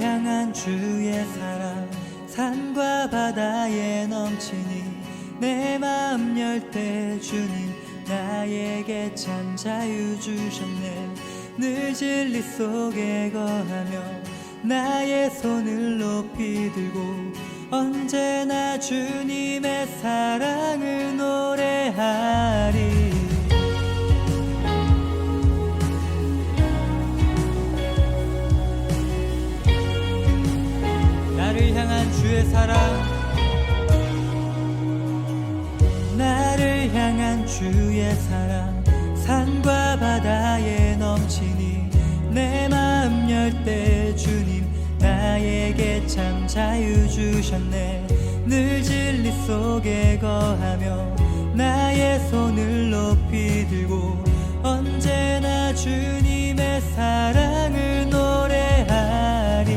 향한 주의 사랑 산과 바다에 넘치니 내 마음 열 때 주님 나에게 참 자유 주셨네. 늘 진리 속에 거하며 나의 손을 높이 들고 언제나 주님의 사랑을 노래하리. 나를 향한 주의 사랑, 나를 향한 주의 사랑 산과 바다에 넘치니 내 마음 열 때 주님 나에게 참 자유 주셨네. 늘 진리 속에 거하며 나의 손을 높이 들고 언제나 주님의 사랑을 노래하리.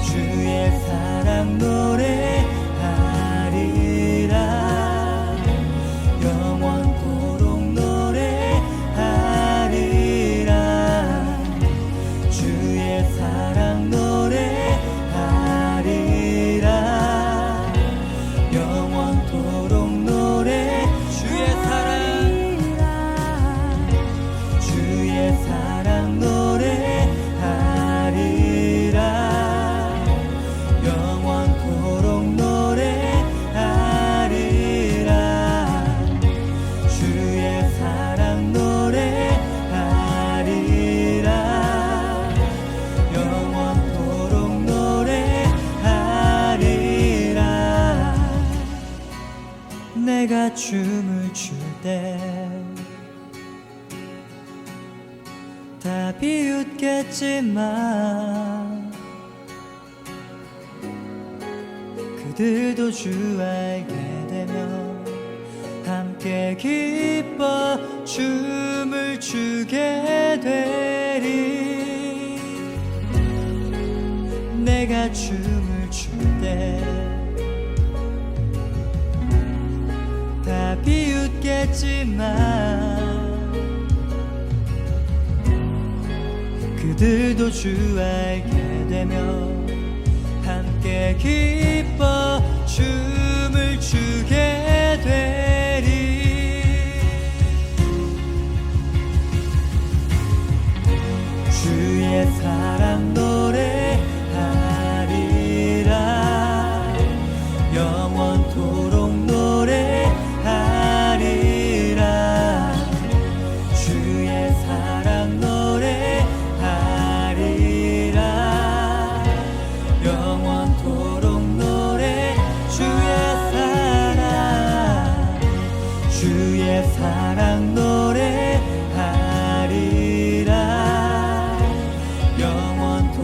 주의 사랑 노래하리라. 영원토록 노래하리라. 주의 사랑 노래하리라. 영원토록 노래. 주의 사랑, 주의 사랑 노래하리라. 영원토록 노래하리라. 주의 사랑 노래하리라. 영원토록 노래하리라. 내가 춤을 출 때 다 비웃겠지만 그들도 주 알게 되면 함께 기뻐 춤을 추게 되리. 내가 춤을 출 때 다 비웃겠지만 그들도 주 알게 되면 함께 기뻐 춤을 추게 되리. 주의 사랑 노래하리라. 영원토록 노래하리라. 주의 사랑 노래하리라. 영원토록 노래. 주의 사랑 노래하리라. 영원토록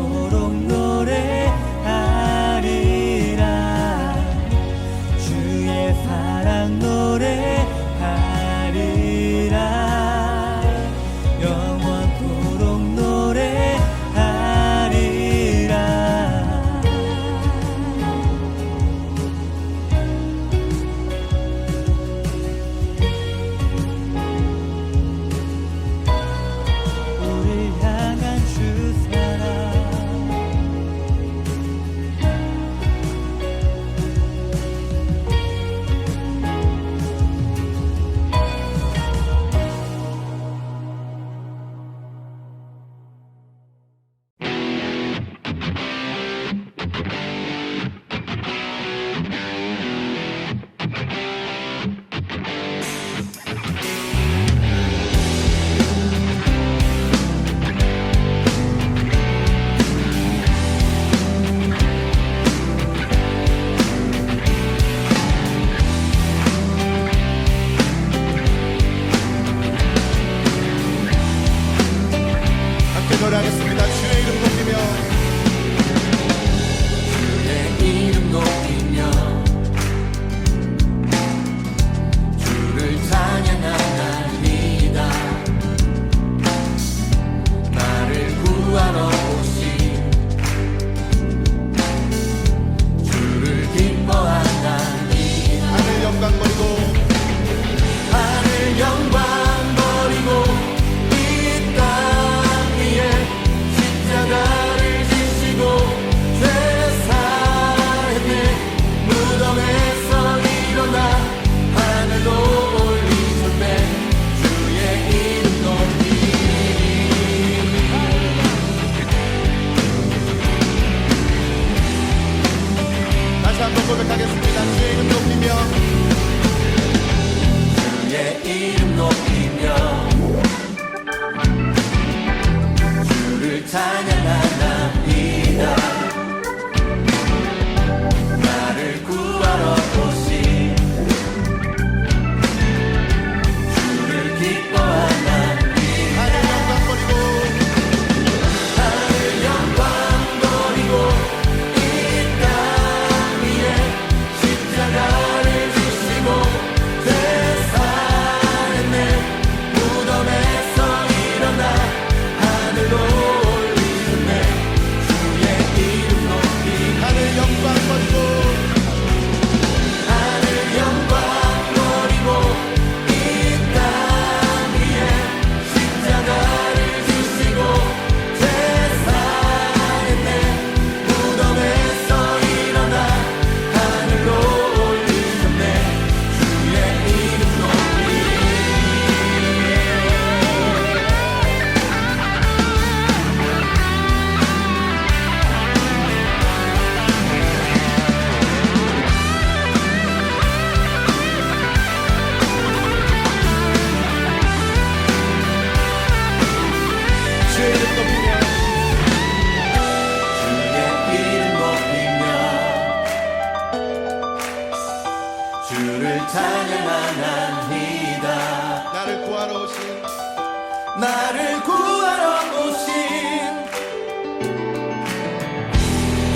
나를 구하러 오신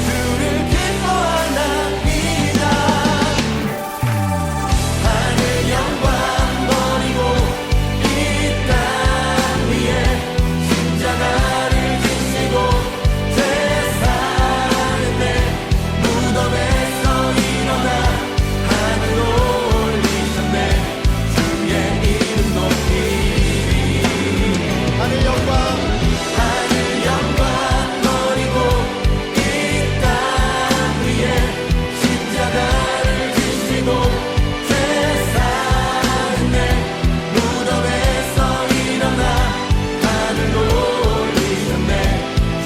주를 기뻐하나이다. 하늘 영광 버리고 이 땅 위에 십자가를 지시고 죄사는 내 무덤에서 일어나 하늘로 올리셨네. 주의 이름 높이 하늘 영광 버리고 이 땅 위에 십자가를 지시고 죄사는 내 무덤에서 일어나 하늘로 올리셨네.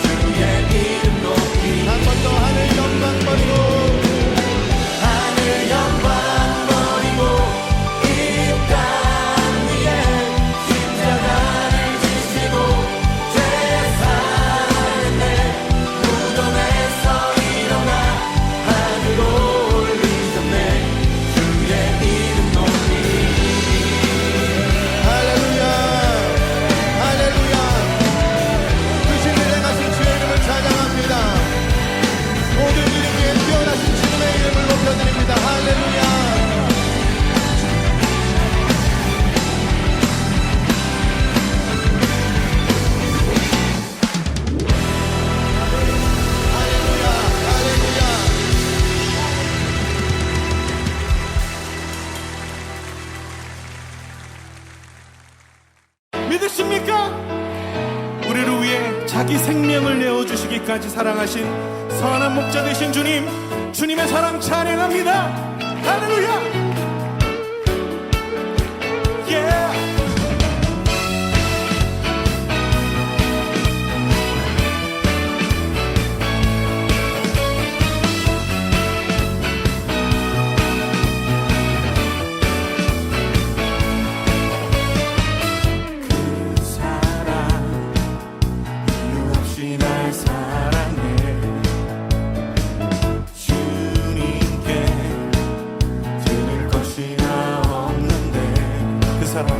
주의 이름 높이 한 번 더 하늘 영광 버리고 하늘 영광 버리고 이 땅 위에 십자가를 지시고 죄사는 내 무덤에서 일어나 하늘로 올리셨네. 주의 이름 높이 할렐루야 할렐루야. 크신 일 행하신 주의 이름을 찬양합니다. 모든 이름 위에 뛰어나신 주님의 이름을 높여드립니다. 할렐루야. 할렐루야 할렐루야. 믿으십니까? 우리를 위해 자기 생명을 내어주시기까지 사랑하신 선한 목자 되신 주님, 주님의 사랑 찬양합니다. 할렐루야. Yeah. 사랑 이유 없이 날 사랑해. 주님께 드릴 것이 나 없는데 그 사랑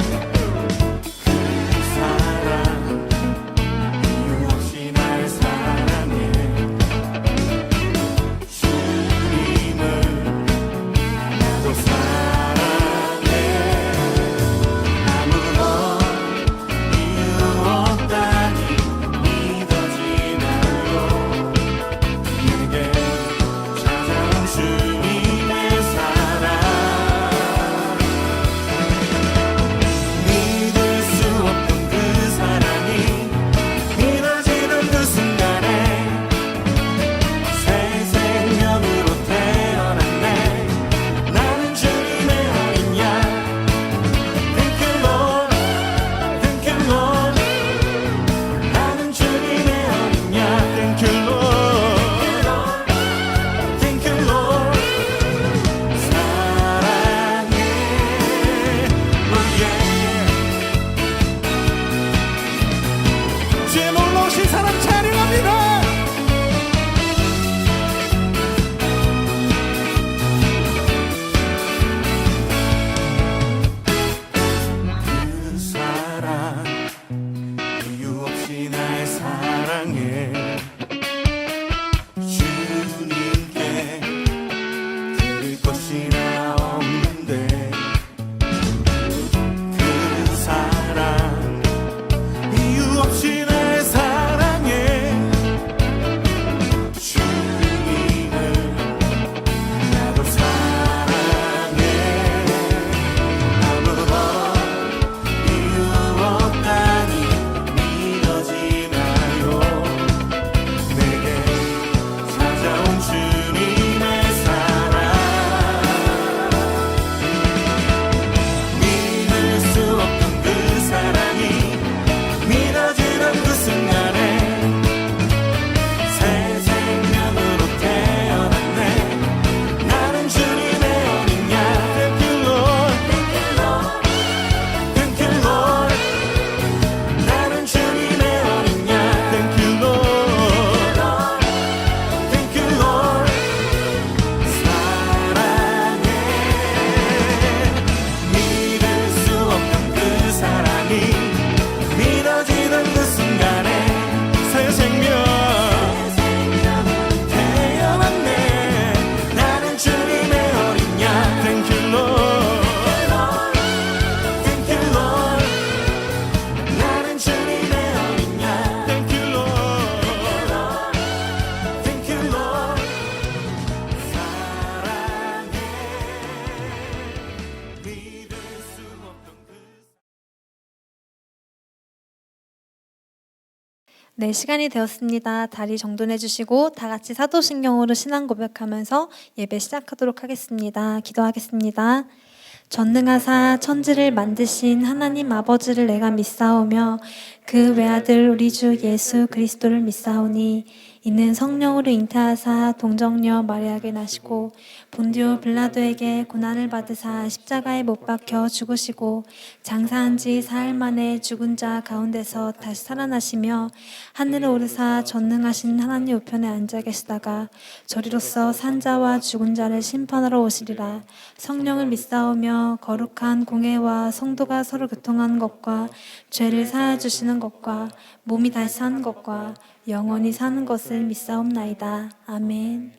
네, 시간이 되었습니다. 다리 정돈해 주시고 다 같이 사도신경으로 신앙 고백하면서 예배 시작하도록 하겠습니다. 기도하겠습니다. 전능하사 천지를 만드신 하나님 아버지를 내가 믿사오며 그 외아들 우리 주 예수 그리스도를 믿사오니 이는 성령으로 잉태하사 동정녀 마리아에게 나시고 본디오 빌라도에게 고난을 받으사 십자가에 못 박혀 죽으시고 장사한 지 사흘 만에 죽은 자 가운데서 다시 살아나시며 하늘에 오르사 전능하신 하나님 우편에 앉아 계시다가 저리로서 산자와 죽은 자를 심판하러 오시리라. 성령을 믿사오며 거룩한 공회와 성도가 서로 교통하는 것과 죄를 사하여 주시는 것과 몸이 다시 사는 것과 영원히 사는 것을 믿사옵나이다. 아멘.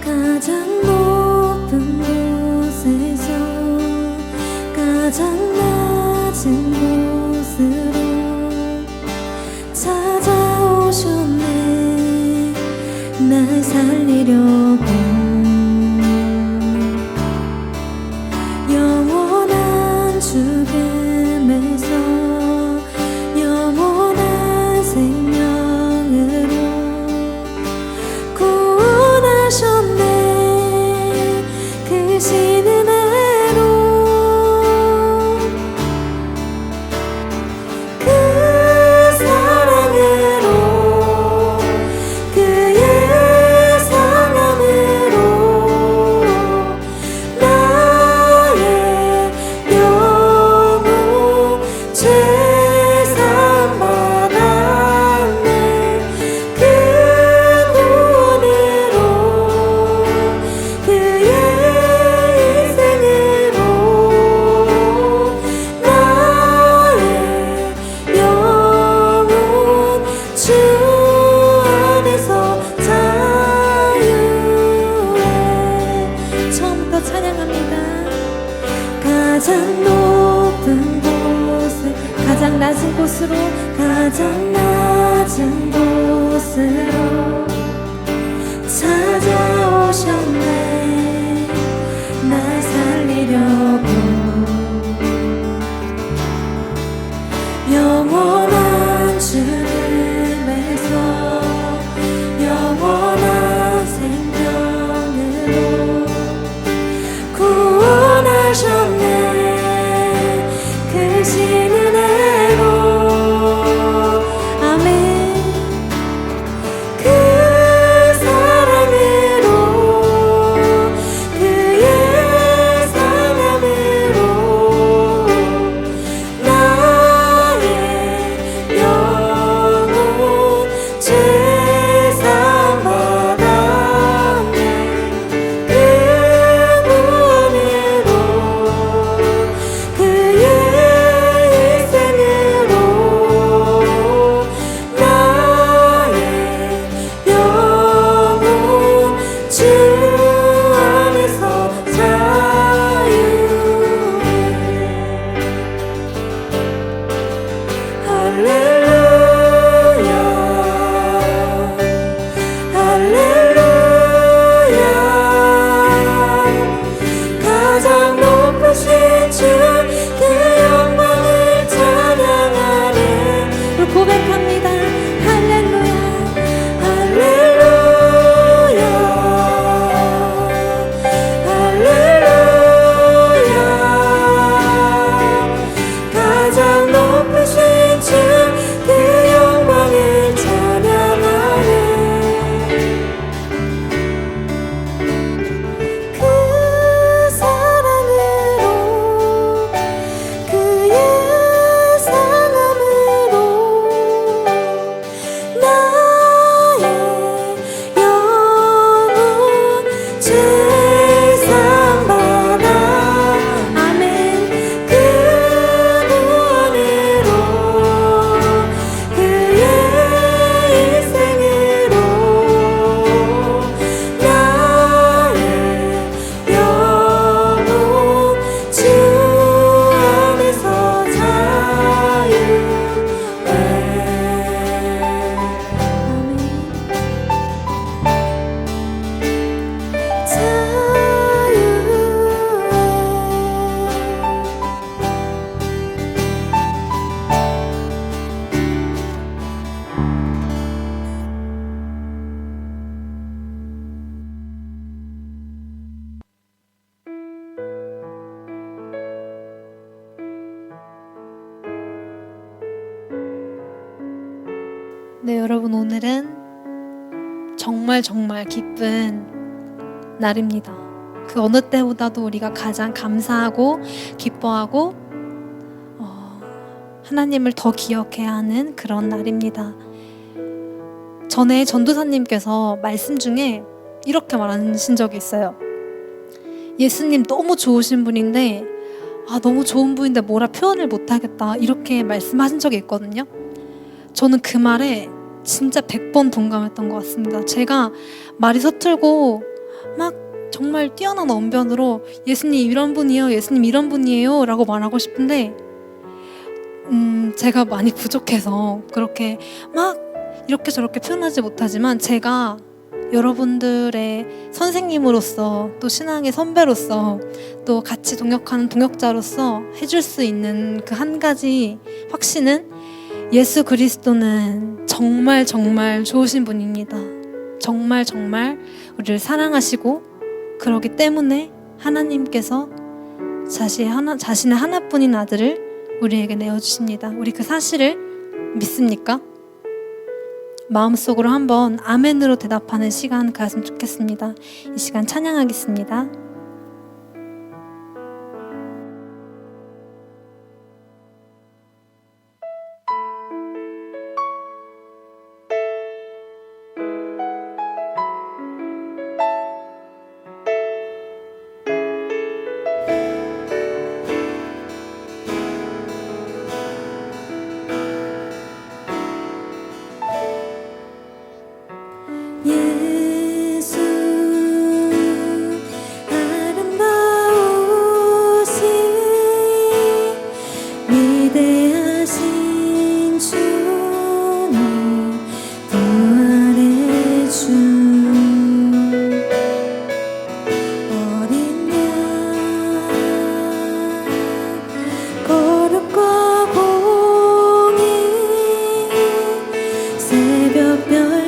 가장 높은 곳에서 가장 낮은 곳으로 찾아오셨네. 날 살리려고 영원한 죽음에서 영원한 생명으로 구원하셨네. 그 신은혜로 그 사랑으로 그의 사랑으로 나의 영혼 죄산 받았네. 그 구원으로 그의 인생으로 나의 영혼 주 안에서 자유해. 처음부터 찬양합니다. 가장 높은 곳을 가장 낮은 곳으로 가장 낮은 곳으로 찾아오셨네. 날 살리려고 영원한 죽음에서 영원한 생명으로 구원하셨네. 그 신은혜로 아멘. 그 사랑으로 네, 여러분, 오늘은 정말 정말 기쁜 날입니다. 그 어느 때보다도 우리가 가장 감사하고 기뻐하고 하나님을 더 기억해야 하는 그런 날입니다. 전에 전도사님께서 말씀 중에 이렇게 말하신 적이 있어요. 예수님 너무 좋으신 분인데 너무 좋은 분인데 뭐라 표현을 못하겠다, 이렇게 말씀하신 적이 있거든요. 저는 그 말에 진짜 100번 동감했던 것 같습니다. 제가 말이 서툴고 막 정말 뛰어난 언변으로 예수님 이런 분이에요, 예수님 이런 분이에요 라고 말하고 싶은데 제가 많이 부족해서 그렇게 막 이렇게 저렇게 표현하지 못하지만, 제가 여러분들의 선생님으로서, 또 신앙의 선배로서, 또 같이 동역하는 동역자로서 해줄 수 있는 그 한 가지 확신은 예수 그리스도는 정말 정말 좋으신 분입니다. 정말 정말 우리를 사랑하시고, 그러기 때문에 하나님께서 자신의 하나뿐인 아들을 우리에게 내어주십니다. 우리 그 사실을 믿습니까? 마음속으로 한번 아멘으로 대답하는 시간 가졌으면 좋겠습니다. 이 시간 찬양하겠습니다. 예수 아름다우신 위대하신 주님, 부활의 주, 어린 양 거룩과 공의, 새벽별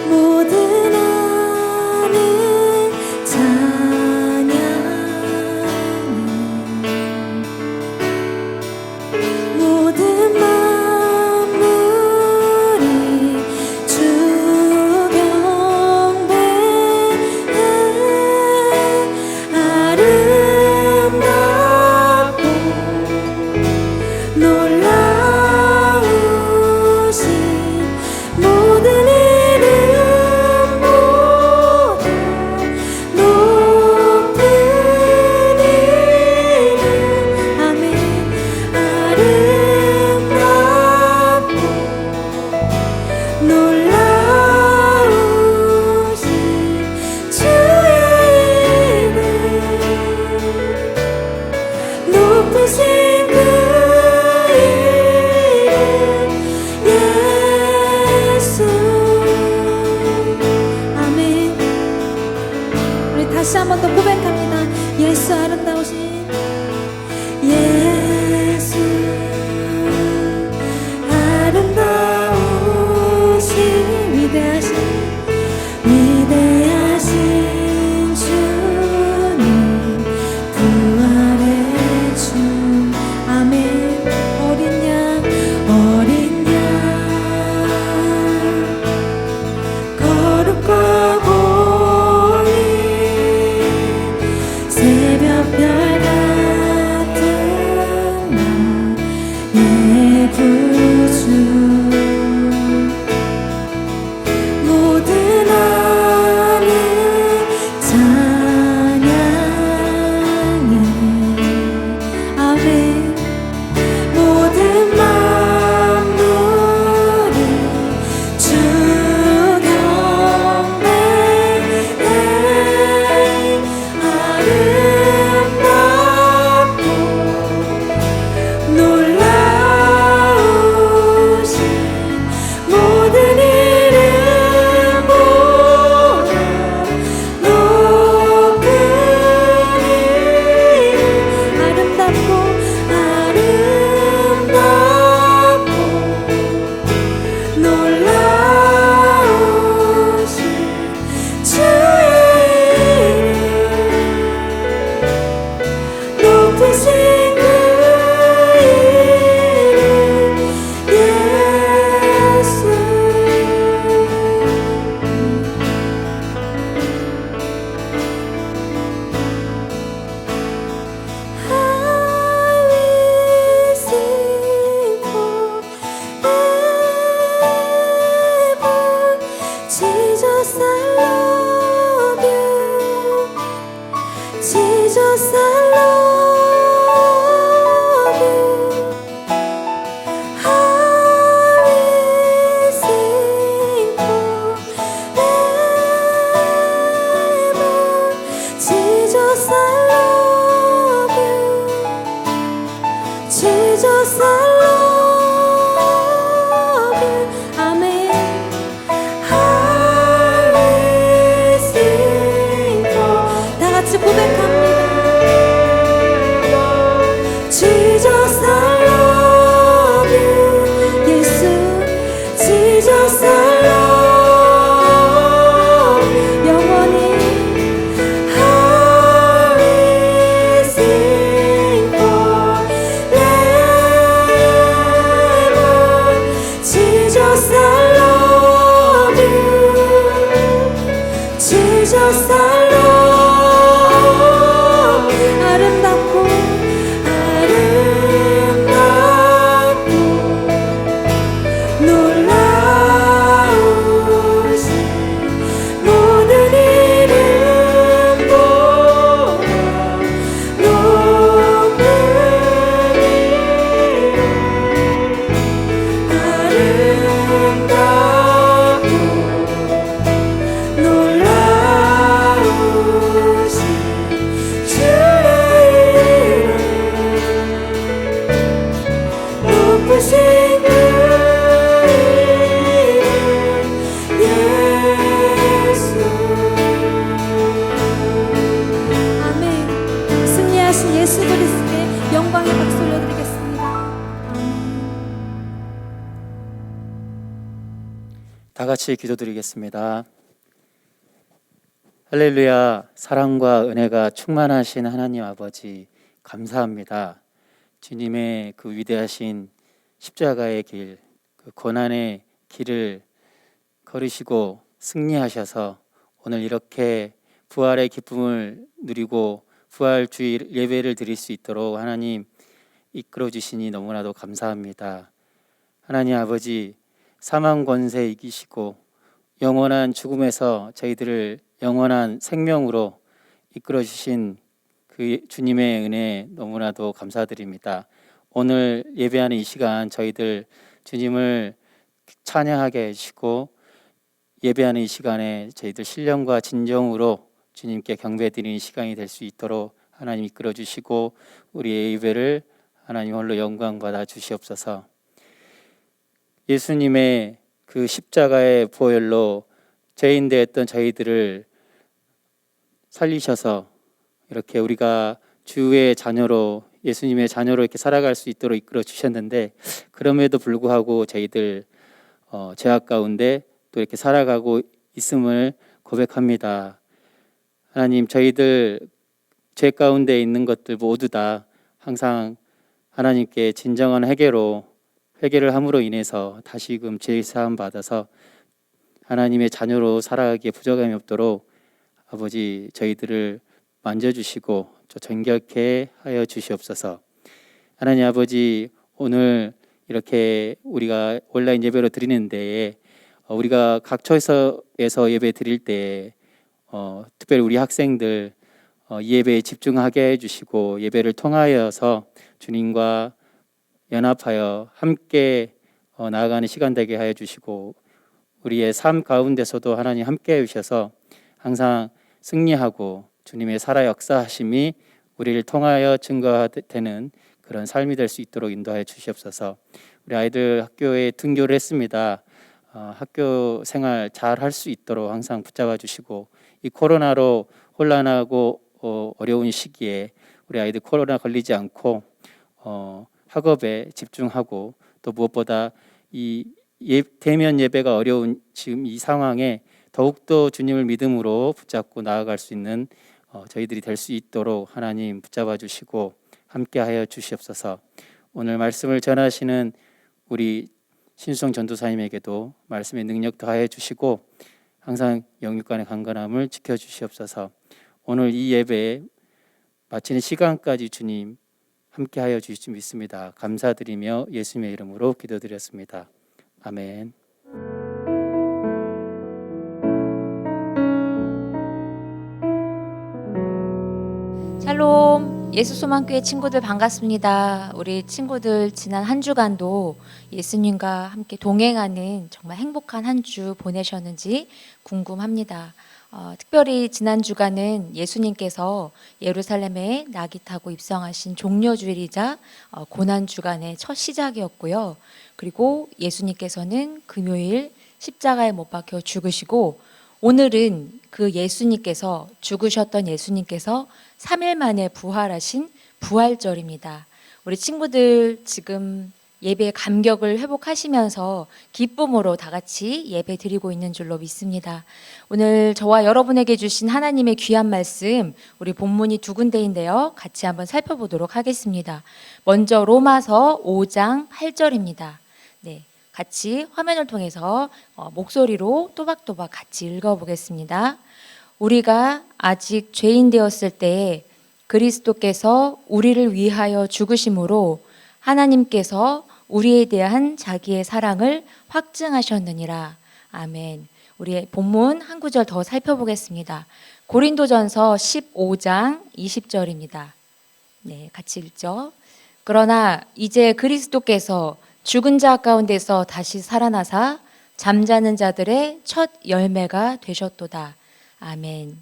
모든 하늘 찬양해, 모든 만물이 주 경배해. 아름답고 놀라우신 모든 이름보다 높은 이름, 아멘. 아름답고 놀라우신 주의 이름, 높으신 그 예수, 아멘. 우리 다시 한 번 더 고백합니다. 예수 아름다우신 예수, 아름다우신 위대하신 주님, 부활의 주, 아멘. 어린 양 거룩과 공의, 새벽별 같은 나의 구주, 모든 하늘 찬양해, 아멘. 모든 만물이 주 경배해. 아름다운 Jesus, I love you. I will sing forever. Jesus, I love you. Jesus, I love you. Amen. I will sing forever. 다 같이 고백합니다. Jesus, I love you. 예수, Jesus, I love you. 영원히 I will sing forever. Jesus, I love you. Jesus, I love you. 아름답고 아름답고 놀라우신 모든 이름보다 높은 이름 아름답고 놀라우신 주의 이름 높으신 그 이름 예수. 아멘. 승리하신 예수 그리스도의 영광의 박수 올려드리겠습니다. 다 같이 기도드리겠습니다. 할렐루야. 사랑과 은혜가 충만하신 하나님 아버지 감사합니다. 주님의 그 위대하신 십자가의 길, 그 고난의 길을 걸으시고 승리하셔서 오늘 이렇게 부활의 기쁨을 누리고 부활주일 예배를 드릴 수 있도록 하나님 이끌어 주시니 너무나도 감사합니다. 하나님 아버지, 사망 권세 이기시고 영원한 죽음에서 저희들을 영원한 생명으로 이끌어 주신 그 주님의 은혜 너무나도 감사드립니다. 오늘 예배하는 이 시간 저희들 주님을 찬양하게 해주시고 예배하는 이 시간에 저희들 신령과 진정으로 주님께 경배드리는 시간이 될 수 있도록 하나님 이끌어 주시고 우리의 예배를 하나님 홀로 영광 받아 주시옵소서. 예수님의 그 십자가의 보혈로 죄인 되었던 저희들을 살리셔서 이렇게 우리가 주의 자녀로 예수님의 자녀로 이렇게 살아갈 수 있도록 이끌어 주셨는데 그럼에도 불구하고 저희들 죄악 가운데 또 이렇게 살아가고 있음을 고백합니다. 하나님, 저희들 죄 가운데 있는 것들 모두 다 항상 하나님께 진정한 회개를 함으로 인해서 다시금 죄 사함 받아서 하나님의 자녀로 살아가기에 부족함이 없도록 아버지 저희들을 만져주시고 저 정결케 하여 주시옵소서. 하나님 아버지, 오늘 이렇게 우리가 온라인 예배로 드리는 데에 우리가 각 처소에서 예배 드릴 때 특별히 우리 학생들 이 예배에 집중하게 해주시고 예배를 통하여서 주님과 연합하여 함께 나아가는 시간 되게 하여 주시고 우리의 삶 가운데서도 하나님 함께 해주셔서 항상 승리하고 주님의 살아 역사하심이 우리를 통하여 증거되는 그런 삶이 될 수 있도록 인도하여 주시옵소서. 우리 아이들 학교에 등교를 했습니다. 학교 생활 잘 할 수 있도록 항상 붙잡아 주시고 이 코로나로 혼란하고 어려운 시기에 우리 아이들 코로나 걸리지 않고 학업에 집중하고 또 무엇보다 이 대면 예배가 어려운 지금 이 상황에 더욱더 주님을 믿음으로 붙잡고 나아갈 수 있는 저희들이 될 수 있도록 하나님 붙잡아 주시고 함께하여 주시옵소서. 오늘 말씀을 전하시는 우리 신수정 전도사님에게도 말씀의 능력 더하여 주시고 항상 영육간의 강건함을 지켜주시옵소서. 오늘 이 예배 마치는 시간까지 주님 함께하여 주실 줄 믿습니다. 감사드리며 예수님의 이름으로 기도드렸습니다. 아멘. 샬롬, 예수소망교회 친구들 반갑습니다. 우리 친구들 지난 한 주간도 예수님과 함께 동행하는 정말 행복한 한 주 보내셨는지 궁금합니다. 특별히 지난 주간은 예수님께서 예루살렘에 낙이 타고 입성하신 종려주일이자 고난주간의 첫 시작이었고요. 그리고 예수님께서는 금요일 십자가에 못 박혀 죽으시고, 오늘은 그 예수님께서 죽으셨던 예수님께서 3일 만에 부활하신 부활절입니다. 우리 친구들 지금 예배 감격을 회복하시면서 기쁨으로 다 같이 예배 드리고 있는 줄로 믿습니다. 오늘 저와 여러분에게 주신 하나님의 귀한 말씀, 우리 본문이 두 군데인데요. 같이 한번 살펴보도록 하겠습니다. 먼저 로마서 5장 8절입니다. 네, 같이 화면을 통해서 목소리로 또박또박 같이 읽어보겠습니다. 우리가 아직 죄인 되었을 때 그리스도께서 우리를 위하여 죽으심으로 하나님께서 우리에 대한 자기의 사랑을 확증하셨느니라. 아멘. 우리 본문 한 구절 더 살펴보겠습니다. 고린도전서 15장 20절입니다. 네, 같이 읽죠. 그러나 이제 그리스도께서 죽은 자 가운데서 다시 살아나사 잠자는 자들의 첫 열매가 되셨도다. 아멘.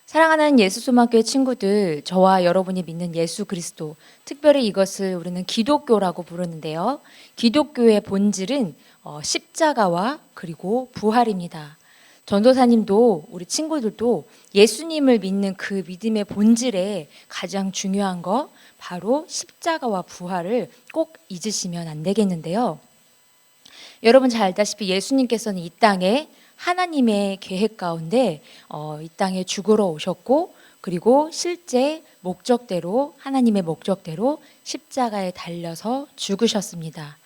사랑하는 예수소망교회 친구들, 저와 여러분이 믿는 예수 그리스도, 특별히 이것을 우리는 기독교라고 부르는데요. 기독교의 본질은 십자가와 그리고 부활입니다. 전도사님도 우리 친구들도 예수님을 믿는 그 믿음의 본질에 가장 중요한 거 바로 십자가와 부활을 꼭 잊으시면 안 되겠는데요. 여러분 잘 알다시피 예수님께서는 이 땅에 하나님의 계획 가운데 이 땅에 죽으러 오셨고, 그리고 실제 목적대로, 하나님의 목적대로 십자가에 달려서 죽으셨습니다.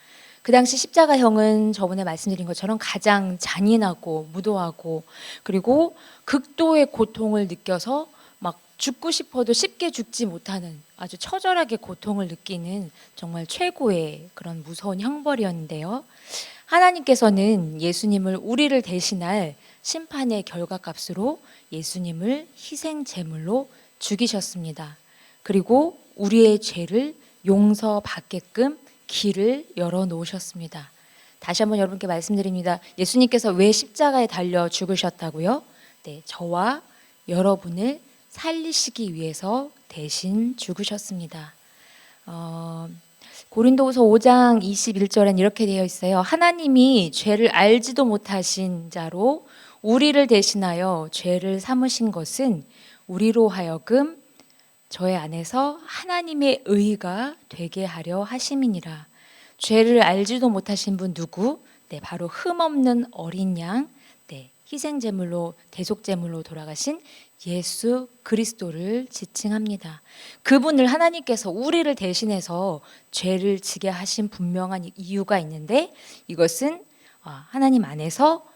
그 당시 십자가형은 저번에 말씀드린 것처럼 가장 잔인하고 무도하고, 그리고 극도의 고통을 느껴서 막 죽고 싶어도 쉽게 죽지 못하는 아주 처절하게 고통을 느끼는 정말 최고의 그런 무서운 형벌이었는데요. 하나님께서는 예수님을 우리를 대신할 심판의 결과값으로 예수님을 희생 제물로 죽이셨습니다. 그리고 우리의 죄를 용서받게끔 길을 열어 놓으셨습니다. 다시 한번 여러분께 말씀드립니다. 예수님께서 왜 십자가에 달려 죽으셨다고요? 네, 저와 여러분을 살리시기 위해서 대신 죽으셨습니다. 고린도후서 5장 21절엔 이렇게 되어 있어요. 하나님이 죄를 알지도 못하신 자로 우리를 대신하여 죄를 삼으신 것은 우리로 하여금 저의 안에서 하나님의 의가 되게 하려 하심이니라. 죄를 알지도 못하신 분 누구? 네, 바로 흠없는 어린 양, 네, 희생제물로 대속제물로 돌아가신 예수 그리스도를 지칭합니다. 그분을 하나님께서 우리를 대신해서 죄를 지게 하신 분명한 이유가 있는데, 이것은 하나님 안에서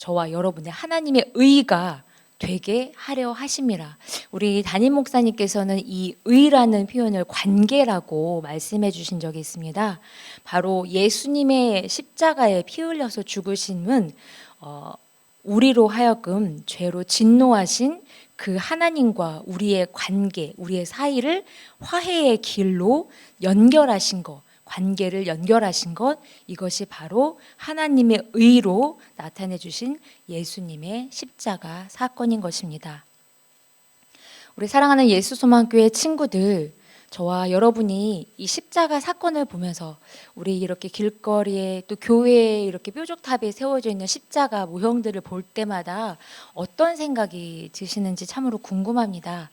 저와 여러분의 하나님의 의가 되게 하려 하심이라. 우리 담임 목사님께서는 이 의라는 표현을 관계라고 말씀해 주신 적이 있습니다. 바로 예수님의 십자가에 피 흘려서 죽으심은 우리로 하여금 죄로 진노하신 그 하나님과 우리의 관계, 우리의 사이를 화해의 길로 연결하신 것, 관계를 연결하신 것, 이것이 바로 하나님의 의로 나타내 주신 예수님의 십자가 사건인 것입니다. 우리 사랑하는 예수소망교회 친구들, 저와 여러분이 이 십자가 사건을 보면서 우리 이렇게 길거리에 또 교회에 이렇게 뾰족탑에 세워져 있는 십자가 모형들을 볼 때마다 어떤 생각이 드시는지 참으로 궁금합니다.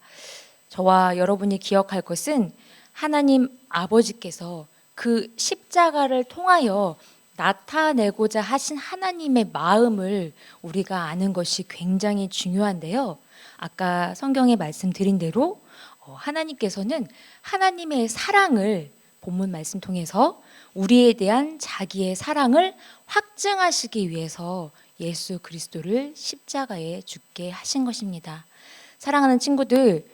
저와 여러분이 기억할 것은 하나님 아버지께서 그 십자가를 통하여 나타내고자 하신 하나님의 마음을 우리가 아는 것이 굉장히 중요한데요. 아까 성경에 말씀드린 대로 하나님께서는 하나님의 사랑을 본문 말씀 통해서 우리에 대한 자기의 사랑을 확증하시기 위해서 예수 그리스도를 십자가에 죽게 하신 것입니다. 사랑하는 친구들,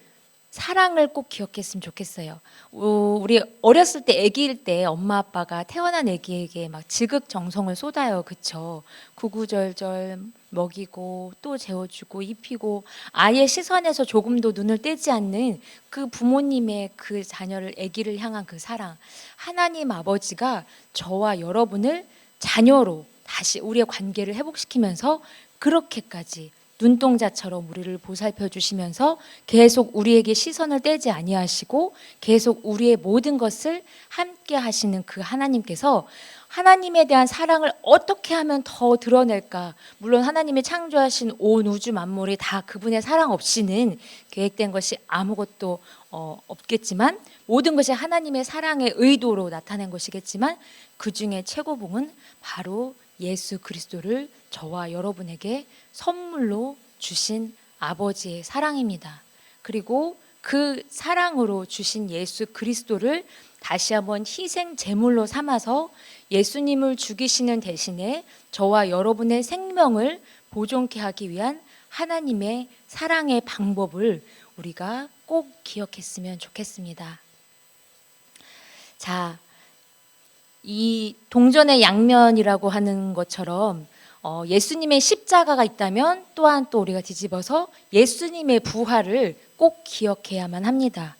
사랑을 꼭 기억했으면 좋겠어요. 우리 어렸을 때 아기일 때 엄마 아빠가 태어난 아기에게 막 지극정성을 쏟아요. 그쵸? 구구절절 먹이고 또 재워주고 입히고 아예 시선에서 조금도 눈을 떼지 않는 그 부모님의 그 자녀를 아기를 향한 그 사랑. 하나님 아버지가 저와 여러분을 자녀로 다시 우리의 관계를 회복시키면서 그렇게까지 눈동자처럼 우리를 보살펴 주시면서 계속 우리에게 시선을 떼지 아니하시고 계속 우리의 모든 것을 함께 하시는 그 하나님께서 하나님에 대한 사랑을 어떻게 하면 더 드러낼까? 물론 하나님이 창조하신 온 우주 만물이 다 그분의 사랑 없이는 계획된 것이 아무것도 없겠지만 모든 것이 하나님의 사랑의 의도로 나타낸 것이겠지만 그 중에 최고봉은 바로 예수 그리스도를 저와 여러분에게 선물로 주신 아버지의 사랑입니다. 그리고 그 사랑으로 주신 예수 그리스도를 다시 한번 희생 제물로 삼아서 예수님을 죽이시는 대신에 저와 여러분의 생명을 보존케 하기 위한 하나님의 사랑의 방법을 우리가 꼭 기억했으면 좋겠습니다. 자, 이 동전의 양면이라고 하는 것처럼 예수님의 십자가가 있다면 또한 또 우리가 뒤집어서 예수님의 부활을 꼭 기억해야만 합니다.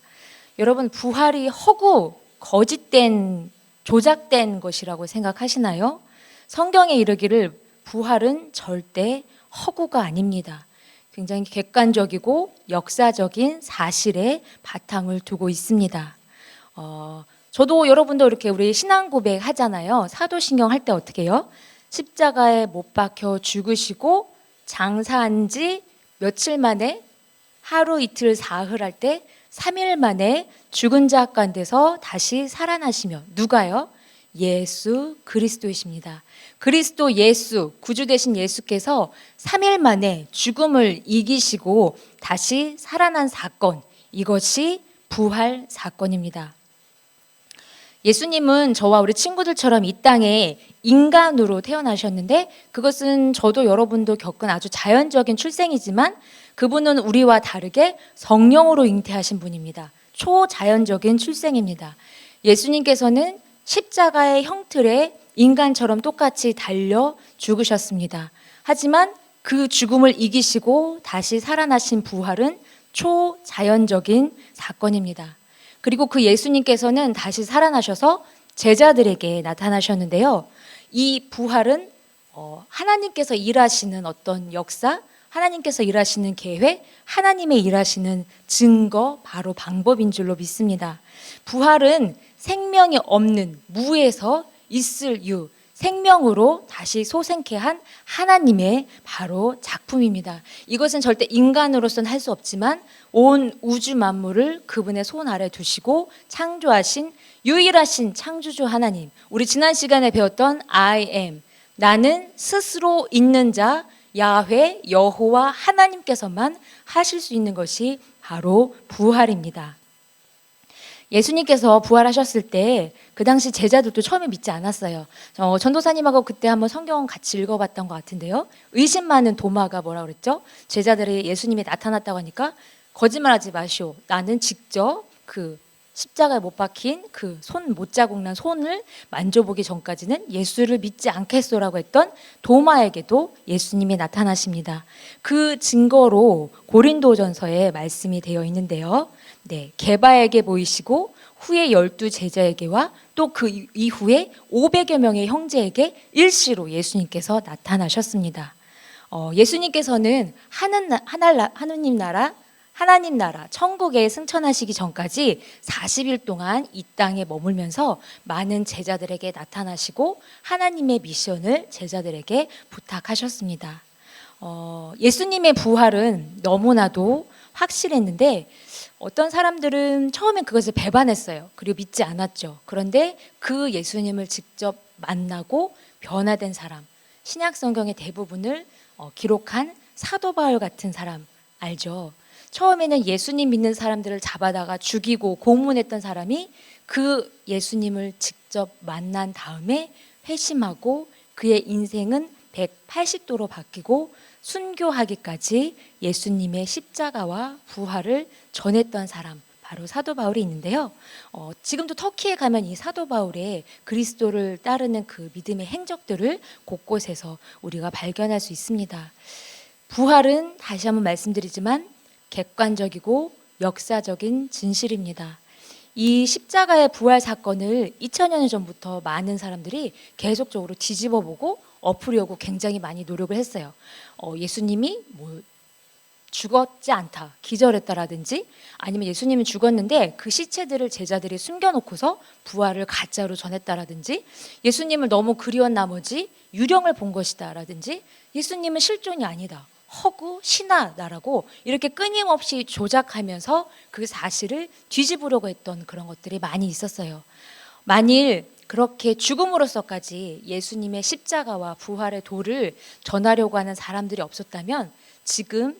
여러분, 부활이 허구, 거짓된, 조작된 것이라고 생각하시나요? 성경에 이르기를 부활은 절대 허구가 아닙니다. 굉장히 객관적이고 역사적인 사실에 바탕을 두고 있습니다. 저도 여러분도 이렇게 우리 신앙 고백 하잖아요. 사도신경 할 때 어떻게 해요? 십자가에 못 박혀 죽으시고 장사한 지 며칠 만에 하루 이틀 사흘 할 때 3일 만에 죽은 자 가운데서 다시 살아나시며 누가요? 예수 그리스도이십니다. 그리스도 예수, 구주 되신 예수께서 3일 만에 죽음을 이기시고 다시 살아난 사건, 이것이 부활 사건입니다. 예수님은 저와 우리 친구들처럼 이 땅에 인간으로 태어나셨는데 그것은 저도 여러분도 겪은 아주 자연적인 출생이지만 그분은 우리와 다르게 성령으로 잉태하신 분입니다. 초자연적인 출생입니다. 예수님께서는 십자가의 형틀에 인간처럼 똑같이 달려 죽으셨습니다. 하지만 그 죽음을 이기시고 다시 살아나신 부활은 초자연적인 사건입니다. 그리고 그 예수님께서는 다시 살아나셔서 제자들에게 나타나셨는데요. 이 부활은 하나님께서 일하시는 어떤 역사, 하나님께서 일하시는 계획, 하나님의 일하시는 증거, 바로 방법인 줄로 믿습니다. 부활은 생명이 없는 무에서 있을 유, 생명으로 다시 소생케 한 하나님의 바로 작품입니다. 이것은 절대 인간으로서는 할 수 없지만 온 우주 만물을 그분의 손 아래 두시고 창조하신 유일하신 창조주 하나님, 우리 지난 시간에 배웠던 I am, 나는 스스로 있는 자 야훼 여호와 하나님께서만 하실 수 있는 것이 바로 부활입니다. 예수님께서 부활하셨을 때 그 당시 제자들도 처음에 믿지 않았어요. 전도사님하고 그때 한번 성경 같이 읽어봤던 것 같은데요. 의심 많은 도마가 뭐라 그랬죠? 제자들이 예수님이 나타났다고 하니까 거짓말하지 마시오. 나는 직접 그 십자가에 못 박힌 그 손 못자국 난 손을 만져보기 전까지는 예수를 믿지 않겠소라고 했던 도마에게도 예수님이 나타나십니다. 그 증거로 고린도전서에 말씀이 되어 있는데요. 네, 게바에게 보이시고 후에 12 제자에게와 또 그 이후에 500여 명의 형제에게 일시로 예수님께서 나타나셨습니다. 예수님께서는 하나님 나라 천국에 승천하시기 전까지 40일 동안 이 땅에 머물면서 많은 제자들에게 나타나시고 하나님의 미션을 제자들에게 부탁하셨습니다. 예수님의 부활은 너무나도 확실했는데 어떤 사람들은 처음엔 그것을 배반했어요. 그리고 믿지 않았죠. 그런데 그 예수님을 직접 만나고 변화된 사람, 신약 성경의 대부분을 기록한 사도 바울 같은 사람 알죠? 처음에는 예수님 믿는 사람들을 잡아다가 죽이고 고문했던 사람이 그 예수님을 직접 만난 다음에 회심하고 그의 인생은 180도로 바뀌고 순교하기까지 예수님의 십자가와 부활을 전했던 사람, 바로 사도 바울이 있는데요. 지금도 터키에 가면 이 사도 바울의 그리스도를 따르는 그 믿음의 행적들을 곳곳에서 우리가 발견할 수 있습니다. 부활은 다시 한번 말씀드리지만 객관적이고 역사적인 진실입니다. 이 십자가의 부활 사건을 2000여 년 전부터 많은 사람들이 계속적으로 뒤집어보고 엎으려고 굉장히 많이 노력을 했어요. 예수님이 죽었지 않다, 기절했다라든지, 아니면 예수님이 죽었는데 그 시체들을 제자들이 숨겨놓고서 부활을 가짜로 전했다라든지, 예수님을 너무 그리운 나머지 유령을 본 것이다라든지, 예수님은 실존이 아니다, 허구, 신화다라고 이렇게 끊임없이 조작하면서 그 사실을 뒤집으려고 했던 그런 것들이 많이 있었어요. 만일 그렇게 죽음으로써까지 예수님의 십자가와 부활의 도를 전하려고 하는 사람들이 없었다면 지금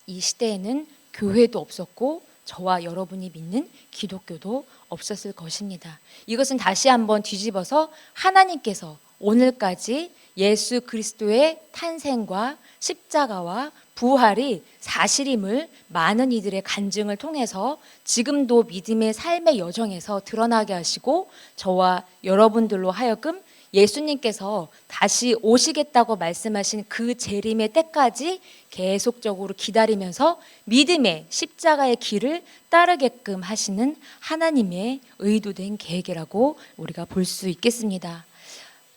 이 시대에는 교회도 없었고 저와 여러분이 믿는 기독교도 없었을 것입니다. 이것은 다시 한번 뒤집어서 하나님께서 오늘까지 예수 그리스도의 탄생과 십자가와 부활이 사실임을 많은 이들의 간증을 통해서 지금도 믿음의 삶의 여정에서 드러나게 하시고 저와 여러분들로 하여금 예수님께서 다시 오시겠다고 말씀하신 그 재림의 때까지 계속적으로 기다리면서 믿음의 십자가의 길을 따르게끔 하시는 하나님의 의도된 계획이라고 우리가 볼 수 있겠습니다.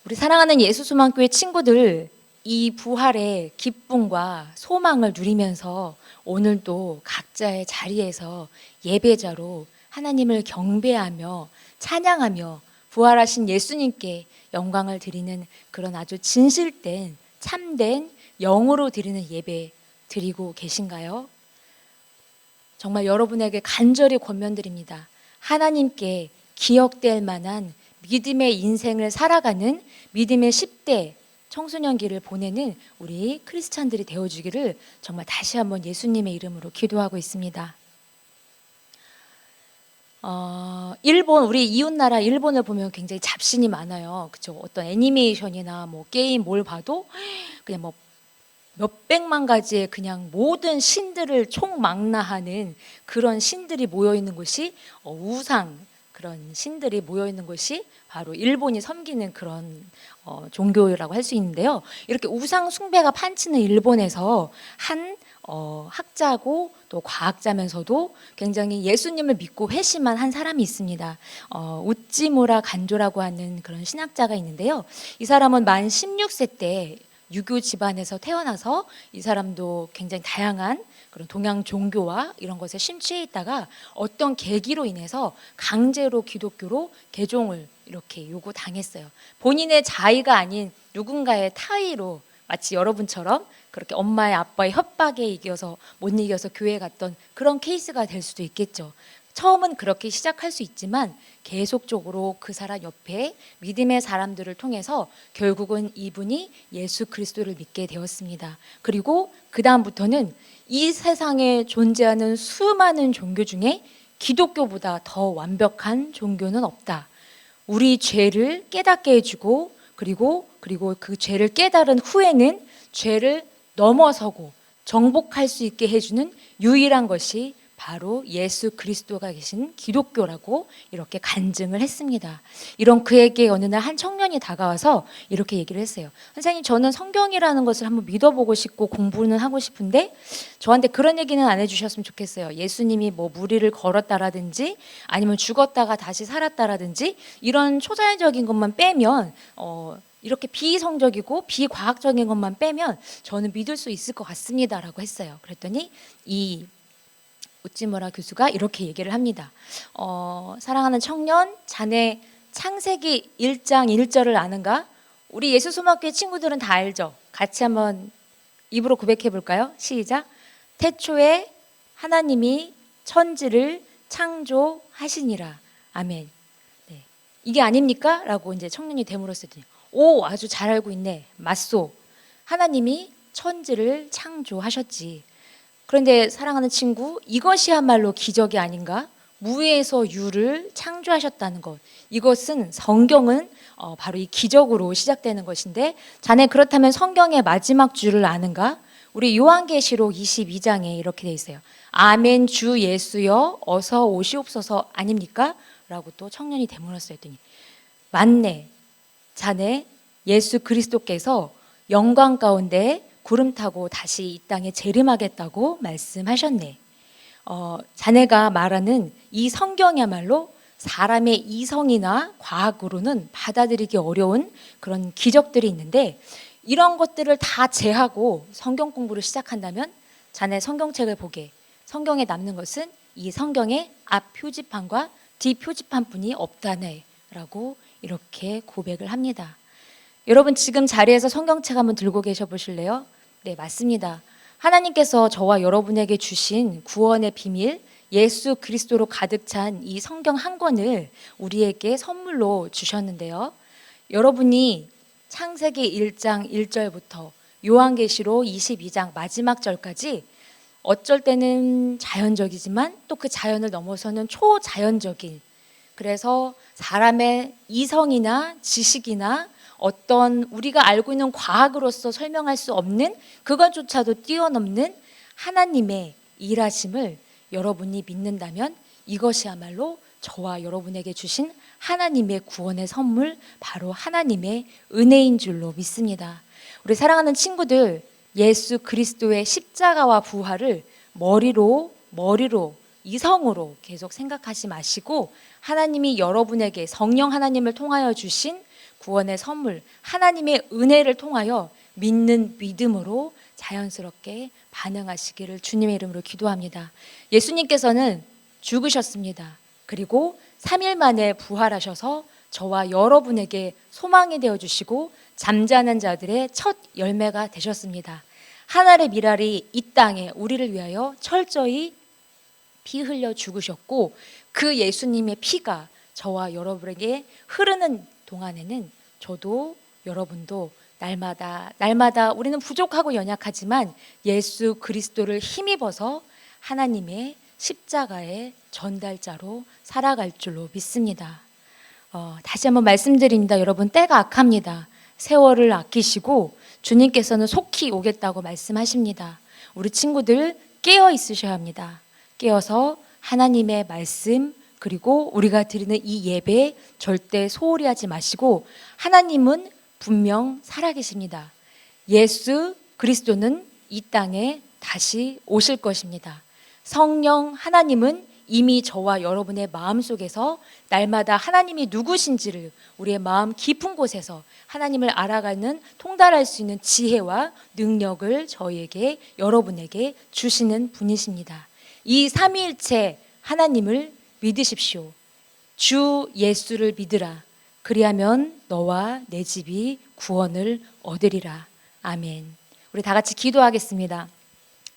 우리 사랑하는 예수소망교회 친구들, 이 부활의 기쁨과 소망을 누리면서 오늘도 각자의 자리에서 예배자로 하나님을 경배하며 찬양하며 부활하신 예수님께 영광을 드리는 그런 아주 진실된 참된 영으로 드리는 예배 드리고 계신가요? 정말 여러분에게 간절히 권면드립니다. 하나님께 기억될 만한 믿음의 인생을 살아가는 믿음의 10대 청소년기를 보내는 우리 크리스찬들이 되어주기를 정말 다시 한번 예수님의 이름으로 기도하고 있습니다. 일본, 우리 이웃나라 일본을 보면 굉장히 잡신이 많아요. 그쵸? 어떤 애니메이션이나 뭐 게임 뭘 봐도 그냥 뭐 몇백만 가지의 그냥 모든 신들을 총망라하는 그런 신들이 모여 있는 곳이 우상, 그런 신들이 모여 있는 곳이 바로 일본이 섬기는 그런 종교라고 할 수 있는데요. 이렇게 우상 숭배가 판치는 일본에서 한 학자고 또 과학자면서도 굉장히 예수님을 믿고 회심한 한 사람이 있습니다. 우찌무라 간조라고 하는 그런 신학자가 있는데요. 이 사람은 만 16세 때 유교 집안에서 태어나서 이 사람도 굉장히 다양한 그런 동양 종교와 이런 것에 심취해 있다가 어떤 계기로 인해서 강제로 기독교로 개종을 이렇게 요구당했어요. 본인의 자의가 아닌 누군가의 타의로, 마치 여러분처럼 그렇게 엄마의 아빠의 협박에 이겨서 못 이겨서 교회에 갔던 그런 케이스가 될 수도 있겠죠. 처음은 그렇게 시작할 수 있지만 계속적으로 그 사람 옆에 믿음의 사람들을 통해서 결국은 이분이 예수 그리스도를 믿게 되었습니다. 그리고 그 다음부터는 이 세상에 존재하는 수많은 종교 중에 기독교보다 더 완벽한 종교는 없다. 우리 죄를 깨닫게 해주고 그리고 그 죄를 깨달은 후에는 죄를 넘어서고 정복할 수 있게 해주는 유일한 것이 바로 예수 그리스도가 계신 기독교라고 이렇게 간증을 했습니다. 이런 그에게 어느 날 한 청년이 다가와서 이렇게 얘기를 했어요. 선생님, 저는 성경이라는 것을 한번 믿어보고 싶고 공부는 하고 싶은데 저한테 그런 얘기는 안 해주셨으면 좋겠어요. 예수님이 뭐 무리를 걸었다라든지 아니면 죽었다가 다시 살았다라든지 이런 초자연적인 것만 빼면 이렇게 비이성적이고 비과학적인 것만 빼면 저는 믿을 수 있을 것 같습니다라고 했어요. 그랬더니 이 우찌무라 교수가 이렇게 얘기를 합니다. 사랑하는 청년, 자네 창세기 1장 1절을 아는가? 우리 예수소망교회 친구들은 다 알죠? 같이 한번 입으로 고백해 볼까요? 시작. 태초에 하나님이 천지를 창조하시니라. 아멘. 네. 이게 아닙니까? 라고 이제 청년이 되물었더니 오, 아주 잘 알고 있네. 맞소. 하나님이 천지를 창조하셨지. 그런데 사랑하는 친구, 이것이야말로 기적이 아닌가? 무에서 유를 창조하셨다는 것. 이것은 성경은 바로 이 기적으로 시작되는 것인데, 자네 그렇다면 성경의 마지막 주를 아는가? 우리 요한계시록 22장에 이렇게 돼 있어요. 아멘 주 예수여 어서 오시옵소서 아닙니까? 라고 또 청년이 되물었어요. 했더니 맞네. 자네 예수 그리스도께서 영광 가운데 구름 타고 다시 이 땅에 재림하겠다고 말씀하셨네. 자네가 말하는 이 성경이야말로 사람의 이성이나 과학으로는 받아들이기 어려운 그런 기적들이 있는데, 이런 것들을 다 제하고 성경 공부를 시작한다면 자네 성경책을 보게 성경에 남는 것은 이 성경의 앞 표지판과 뒤 표지판뿐이 없다네 라고 이렇게 고백을 합니다. 여러분 지금 자리에서 성경책 한번 들고 계셔 보실래요? 네, 맞습니다. 하나님께서 저와 여러분에게 주신 구원의 비밀, 예수 그리스도로 가득 찬 이 성경 한 권을 우리에게 선물로 주셨는데요. 여러분이 창세기 1장 1절부터 요한계시록 22장 마지막 절까지 어쩔 때는 자연적이지만 또 그 자연을 넘어서는 초자연적인, 그래서 사람의 이성이나 지식이나 어떤 우리가 알고 있는 과학으로서 설명할 수 없는 그것조차도 뛰어넘는 하나님의 일하심을 여러분이 믿는다면 이것이야말로 저와 여러분에게 주신 하나님의 구원의 선물, 바로 하나님의 은혜인 줄로 믿습니다. 우리 사랑하는 친구들, 예수 그리스도의 십자가와 부활을 머리로 이성으로 계속 생각하지 마시고, 하나님이 여러분에게 성령 하나님을 통하여 주신 구원의 선물, 하나님의 은혜를 통하여 믿는 믿음으로 자연스럽게 반응하시기를 주님의 이름으로 기도합니다. 예수님께서는 죽으셨습니다. 그리고 3일 만에 부활하셔서 저와 여러분에게 소망이 되어주시고 잠자는 자들의 첫 열매가 되셨습니다. 하늘의 미랄이 이 땅에 우리를 위하여 철저히 피 흘려 죽으셨고, 그 예수님의 피가 저와 여러분에게 흐르는 동안에는 저도 여러분도 날마다 우리는 부족하고 연약하지만 예수 그리스도를 힘입어서 하나님의 십자가의 전달자로 살아갈 줄로 믿습니다. 다시 한번 말씀드립니다. 여러분, 때가 악합니다. 세월을 아끼시고 주님께서는 속히 오겠다고 말씀하십니다. 우리 친구들 깨어 있으셔야 합니다. 깨어서 하나님의 말씀, 그리고 우리가 드리는 이 예배 절대 소홀히 하지 마시고, 하나님은 분명 살아계십니다. 예수 그리스도는 이 땅에 다시 오실 것입니다. 성령 하나님은 이미 저와 여러분의 마음속에서 날마다 하나님이 누구신지를 우리의 마음 깊은 곳에서 하나님을 알아가는, 통달할 수 있는 지혜와 능력을 저희에게, 여러분에게 주시는 분이십니다. 이 삼위일체 하나님을 믿으십시오. 주 예수를 믿으라. 그리하면 너와 내 집이 구원을 얻으리라. 아멘. 우리 다 같이 기도하겠습니다.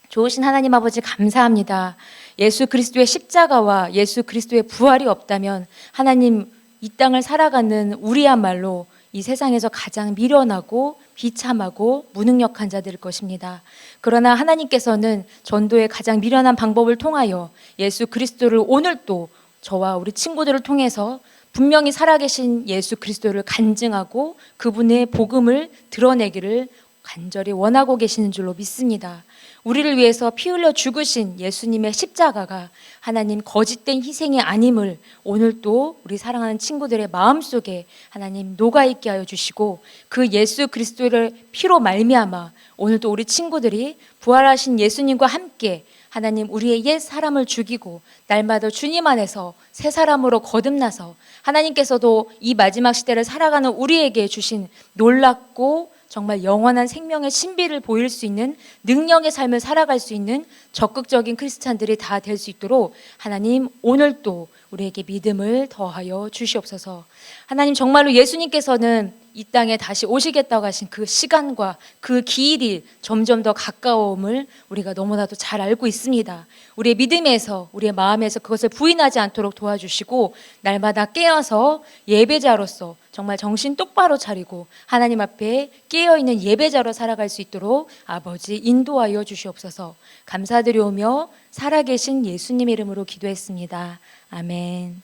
좋으신 하나님 아버지, 감사합니다. 예수 그리스도의 십자가와 예수 그리스도의 부활이 없다면 하나님, 이 땅을 살아가는 우리야말로 이 세상에서 가장 미련하고 비참하고 무능력한 자들일 것입니다. 그러나 하나님께서는 전도의 가장 미련한 방법을 통하여 예수 그리스도를 오늘 또 저와 우리 친구들을 통해서 분명히 살아계신 예수 그리스도를 간증하고 그분의 복음을 드러내기를 간절히 원하고 계시는 줄로 믿습니다. 우리를 위해서 피 흘려 죽으신 예수님의 십자가가 하나님 거짓된 희생이 아님을 오늘 또 우리 사랑하는 친구들의 마음속에 하나님 녹아있게 하여 주시고, 그 예수 그리스도를 피로 말미암아 오늘 또 우리 친구들이 부활하신 예수님과 함께 하나님 우리의 옛 사람을 죽이고 날마다 주님 안에서 새 사람으로 거듭나서 하나님께서도 이 마지막 시대를 살아가는 우리에게 주신 놀랍고 정말 영원한 생명의 신비를 보일 수 있는 능력의 삶을 살아갈 수 있는 적극적인 크리스찬들이 다 될 수 있도록 하나님 오늘 또 우리에게 믿음을 더하여 주시옵소서. 하나님, 정말로 예수님께서는 이 땅에 다시 오시겠다고 하신 그 시간과 그 기일이 점점 더 가까움을 우리가 너무나도 잘 알고 있습니다. 우리의 믿음에서, 우리의 마음에서 그것을 부인하지 않도록 도와주시고 날마다 깨어서 예배자로서 정말 정신 똑바로 차리고 하나님 앞에 깨어있는 예배자로 살아갈 수 있도록 아버지 인도하여 주시옵소서. 감사드리오며 살아계신 예수님 이름으로 기도했습니다. 아멘.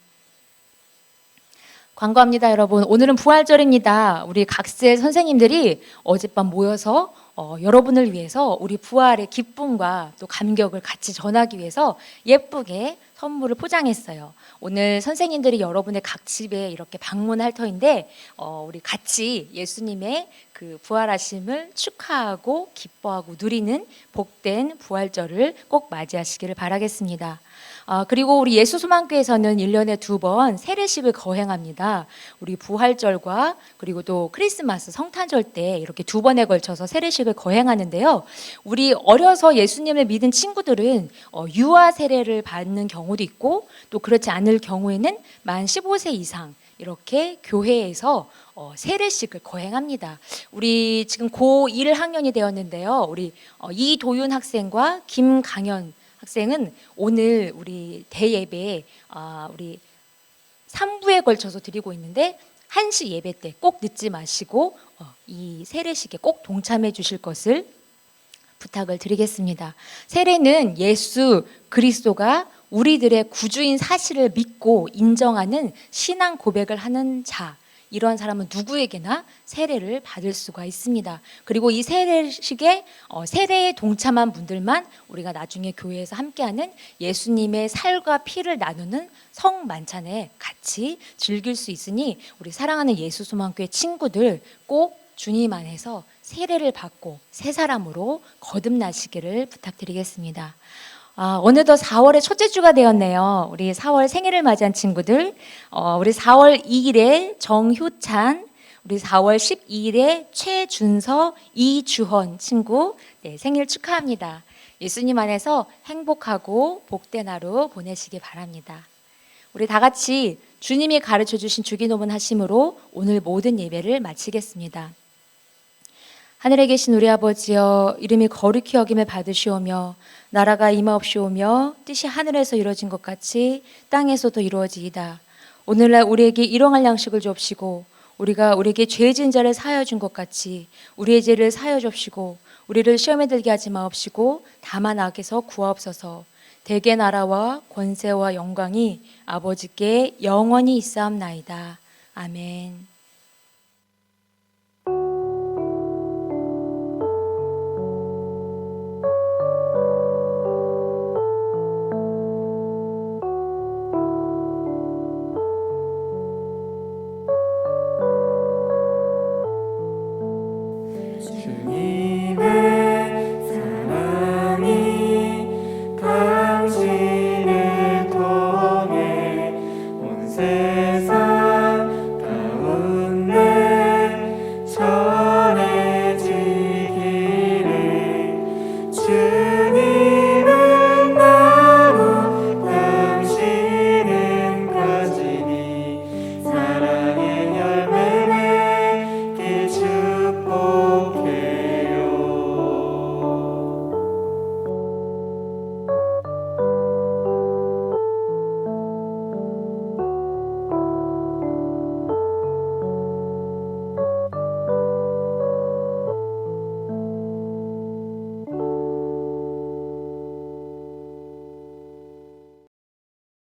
광고합니다, 여러분. 오늘은 부활절입니다. 우리 각세 선생님들이 어젯밤 모여서 여러분을 위해서 우리 부활의 기쁨과 또 감격을 같이 전하기 위해서 예쁘게 선물을 포장했어요. 오늘 선생님들이 여러분의 각 집에 이렇게 방문할 터인데 우리 같이 예수님의 그 부활하심을 축하하고 기뻐하고 누리는 복된 부활절을 꼭 맞이하시기를 바라겠습니다. 그리고 우리 예수소망교회에서는 1년에 2번 세례식을 거행합니다. 우리 부활절과 그리고 또 크리스마스 성탄절 때 이렇게 2번에 걸쳐서 세례식을 거행하는데요. 우리 어려서 예수님을 믿은 친구들은 유아 세례를 받는 경우도 있고 또 그렇지 않을 경우에는 만 15세 이상 이렇게 교회에서 세례식을 거행합니다. 우리 지금 고1 학년이 되었는데요. 우리 이도윤 학생과 김강현 학생은 오늘 우리 대예배 우리 3부에 걸쳐서 드리고 있는데 1시 예배 때 꼭 늦지 마시고 이 세례식에 꼭 동참해 주실 것을 부탁을 드리겠습니다. 세례는 예수 그리스도가 우리들의 구주인 사실을 믿고 인정하는 신앙 고백을 하는 자, 이런 사람은 누구에게나 세례를 받을 수가 있습니다. 그리고 이 세례식에 세례에 동참한 분들만 우리가 나중에 교회에서 함께하는 예수님의 살과 피를 나누는 성만찬에 같이 즐길 수 있으니 우리 사랑하는 예수소망교회 친구들 꼭 주님 안에서 세례를 받고 새 사람으로 거듭나시기를 부탁드리겠습니다. 어느덧 4월의 첫째 주가 되었네요. 우리 4월 생일을 맞이한 친구들, 우리 4월 2일에 정효찬, 우리 4월 12일에 최준서, 이주헌 친구 생일 축하합니다. 예수님 안에서 행복하고 복된 하루 보내시기 바랍니다. 우리 다 같이 주님이 가르쳐 주신 주기도문 하심으로 오늘 모든 예배를 마치겠습니다. 하늘에 계신 우리 아버지여, 이름이 거룩히 여김을 받으시오며 나라가 임하옵시오며 뜻이 하늘에서 이루어진 것 같이 땅에서도 이루어지이다. 오늘날 우리에게 일용할 양식을 주옵시고 우리가 우리에게 죄 지은 자를 사하여 준 것 같이 우리의 죄를 사하여 주옵시고 우리를 시험에 들게 하지 마옵시고 다만 악에서 구하옵소서. 대개 나라와 권세와 영광이 아버지께 영원히 있사옵나이다. 아멘.